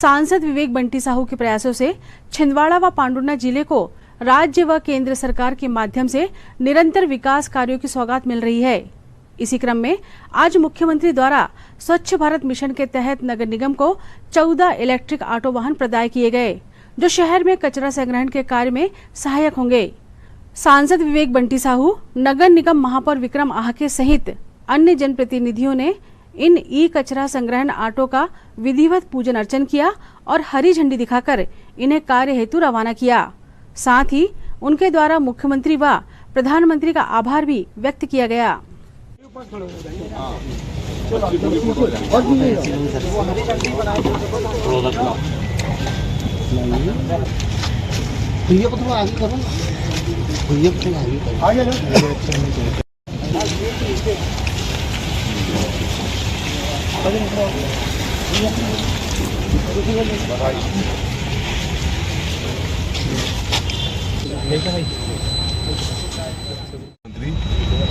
सांसद विवेक बंटी साहू के प्रयासों से छिंदवाड़ा व पांडुर्ना जिले को राज्य व केंद्र सरकार के माध्यम से निरंतर विकास कार्यों की सौगात मिल रही है। इसी क्रम में आज मुख्यमंत्री द्वारा स्वच्छ भारत मिशन के तहत नगर निगम को 14 इलेक्ट्रिक ऑटो वाहन प्रदान किए गए, जो शहर में कचरा संग्रहण के कार्य में सहायक होंगे। सांसद विवेक बंटी साहू, नगर निगम महापौर विक्रम आहके सहित अन्य जनप्रतिनिधियों ने इन ई कचरा संग्रहण ऑटो का विधिवत पूजन अर्चन किया और हरी झंडी दिखाकर इन्हें कार्य हेतु रवाना किया। साथ ही उनके द्वारा मुख्यमंत्री व प्रधानमंत्री का आभार भी व्यक्त किया गया।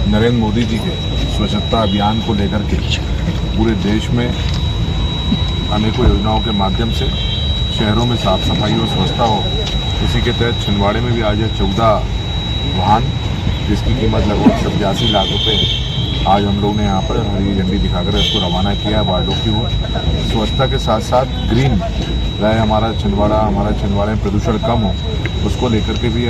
नरेंद्र मोदी जी के स्वच्छता अभियान को लेकर के पूरे देश में अनेकों योजनाओं के माध्यम से शहरों में साफ सफाई और स्वच्छता हो, इसी के तहत छिंदवाड़े में भी आज 14 वाहन जिसकी कीमत लगभग 87 लाख रुपए आज हम लोग ने यहाँ पर हरी झंडी दिखाकर इसको रवाना किया है। वार्डों की ओर स्वच्छता के साथ साथ ग्रीन रहे हमारा छिंदवाड़ा में प्रदूषण कम हो, उसको लेकर के भी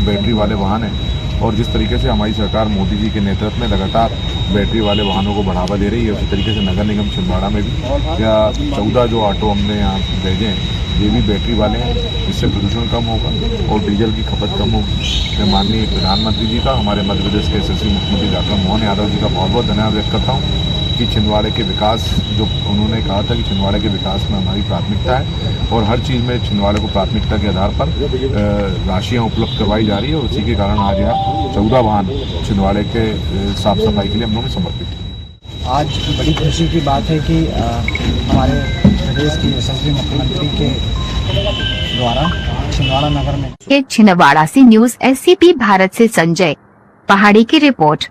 बैटरी वाले वाहन हैं। और जिस तरीके से हमारी सरकार मोदी जी के नेतृत्व में लगातार बैटरी वाले वाहनों को बढ़ावा दे रही है, उसी तरीके से नगर निगम छिंदवाड़ा में भी 14 जो ऑटो हमने यहाँ भेजे हैं ये भी बैटरी वाले हैं, इससे प्रदूषण कम होगा और डीजल की खपत कम होगी। मैं माननीय प्रधानमंत्री जी का, हमारे मध्य प्रदेश के यशस्वी मुख्यमंत्री डॉक्टर मोहन यादव जी का बहुत बहुत धन्यवाद व्यक्त करता हूँ कि छिंदवाड़े के विकास, जो उन्होंने कहा था कि छिंदवाड़े के विकास में हमारी प्राथमिकता है और हर चीज़ में छिंदवाड़े को प्राथमिकता के आधार पर राशियाँ उपलब्ध करवाई जा रही है और उसी के कारण आज यहाँ 14 वाहन छिंदवाड़े के साफ सफाई के लिए हम लोगों ने समर्पित किए। आज बड़ी खुशी की बात है कि हमारे प्रदेश के यशस्वी मुख्यमंत्री के द्वारा छिंदवाड़ा नगर में छिंदवाड़ा से न्यूज़ SCP भारत से संजय पहाड़ी की रिपोर्ट।